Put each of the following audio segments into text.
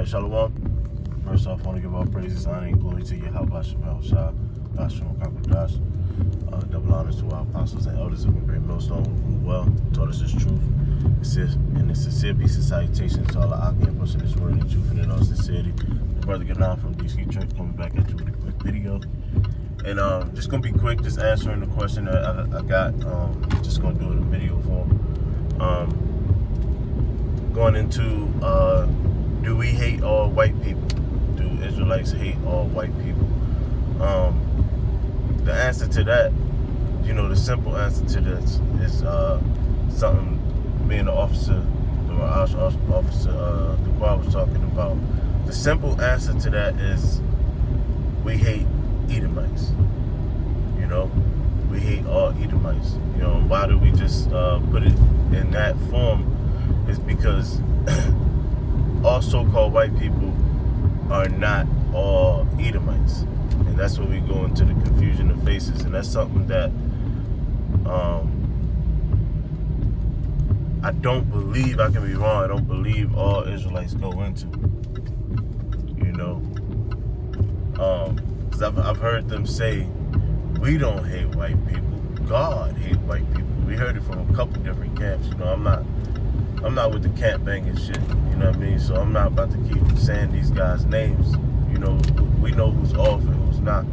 Alright, Shalom. First off, I want to give all praises, honor, and glory to Yahweh Shem Shah, Basham Kakodash. Double honors to our apostles and elders of the great millstone who well taught us this truth. And a sincere peace and salutations to all the Aki pushing this word and truth and in all sincerity. My brother Ganan from DC Church coming back at you with a quick video. And just going to be quick, just answering the question that I got. Just going to do it in video form. Going into, do we hate all white people? Do Israelites hate all white people? The answer to that, the simple answer to this is something me and the officer, the Quad was talking about. The simple answer to that is we hate Edomites. We hate all Edomites. Why do we just put it in that form? Is because all so-called white people are not all Edomites. And that's when we go into the confusion of faces. And that's something that I don't believe, I can be wrong, I don't believe all Israelites go into. Because I've heard them say, we don't hate white people, God hate white people. We heard it from a couple different camps. I'm not with the camp banging shit, you know what I mean? So I'm not about to keep saying these guys' names. We know who's off and who's not.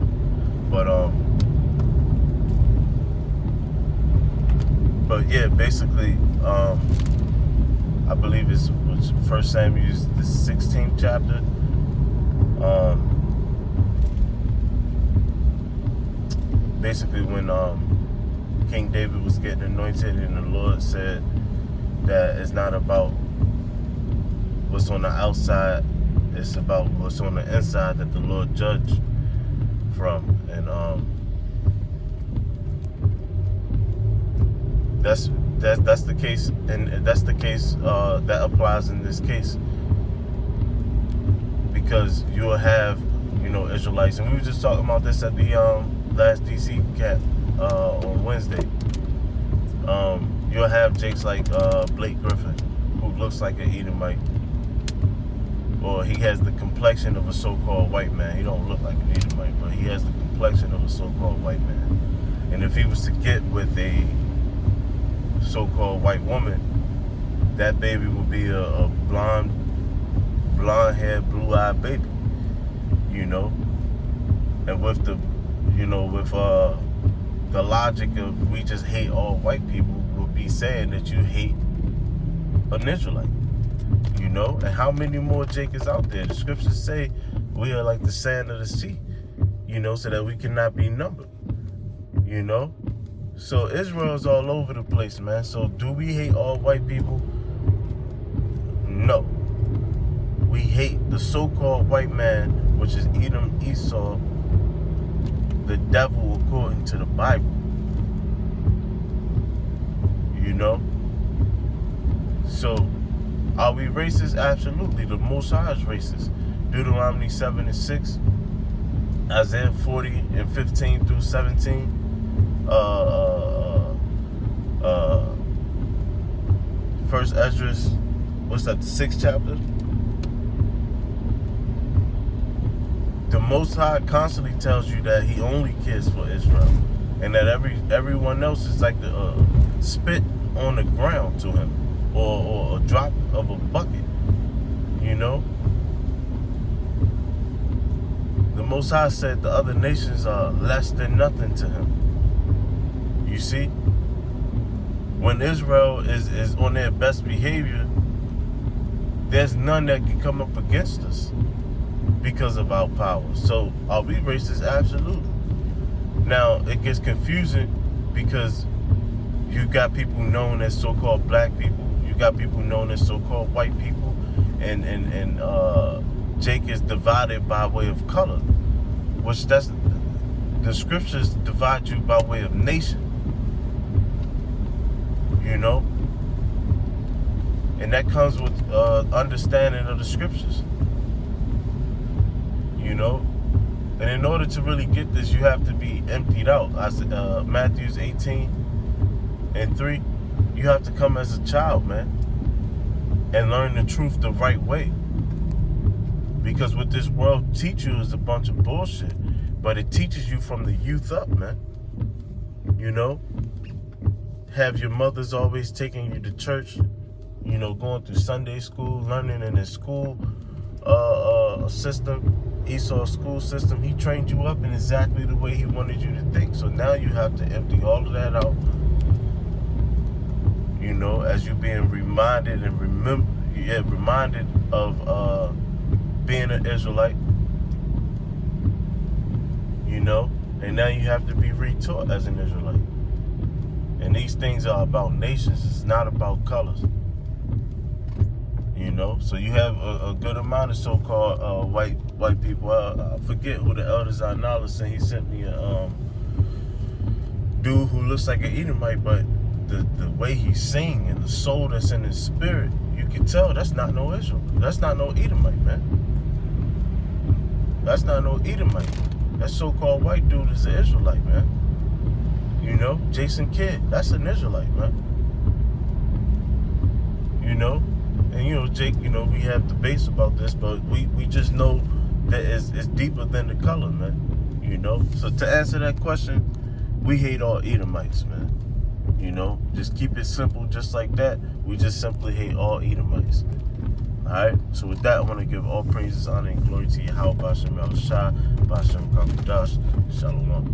But yeah, basically, I believe it's 1 Samuel, the 16th chapter. Basically, when King David was getting anointed, and the Lord said that it's not about what's on the outside, it's about what's on the inside that the Lord judged from. And that's the case, and that's the case that applies in this case, because you'll have Israelites, and we were just talking about this at the last DC camp on Wednesday. You'll have jakes like Blake Griffin, who looks like an Edomite, or he has the complexion of a so-called white man. He don't look like an Edomite, but he has the complexion of a so-called white man. And if he was to get with a so-called white woman, that baby would be a blonde-haired, blue-eyed baby, And with the, with the logic of we just hate all white people would be saying that you hate an Israelite, And how many more Jake is out there? The scriptures say we are like the sand of the sea, so that we cannot be numbered, So Israel's all over the place, man. So do we hate all white people? No. We hate the so-called white man, which is Edom, Esau, the devil according to the Bible. So are we racist? Absolutely. The Most High is racist. Deuteronomy 7:6, Isaiah 40:15 through 17. First Esdras, what's that, the 6th chapter? The Most High constantly tells you that he only cares for Israel, and that everyone else is like the spit on the ground to him, or a drop of a bucket, The Most High said the other nations are less than nothing to him. You see, when Israel is on their best behavior, there's none that can come up against us because of our power. So are we racist? Absolutely. Now it gets confusing because you got people known as so-called black people, you got people known as so-called white people, and Jake is divided by way of color, which the scriptures divide you by way of nation, and that comes with understanding of the scriptures, and in order to really get this, you have to be emptied out. Matthew 18:3, you have to come as a child, man, and learn the truth the right way. Because what this world teach you is a bunch of bullshit. But it teaches you from the youth up, man. You know? Have your mothers always taking you to church, you know, going through Sunday school, learning in his school system, Esau school system. He trained you up in exactly the way he wanted you to think. So now you have to empty all of that out, you know, as you're being reminded and reminded of being an Israelite, you know, and now you have to be retaught as an Israelite. And these things are about nations. It's not about colors. You know, so you have a good amount of so-called white people. I forget who the elders are now. He sent me a dude who looks like an Edomite, but the way he sing and the soul that's in his spirit, you can tell that's not no Israel. That's not no Edomite, man. That's not no Edomite. That so-called white dude is an Israelite, man. You know, Jason Kidd, that's an Israelite, man. You know, and you know, Jake, you know, we have debates about this, but we just know that it's deeper than the color, man. You know, so to answer that question, we hate all Edomites, man. You know, just keep it simple, just like that. We just simply hate all Edomites. Alright, so with that, I want to give all praises, honor, and glory to Yahweh, Bashem El Shai, Bashem Kakudash, Shalom.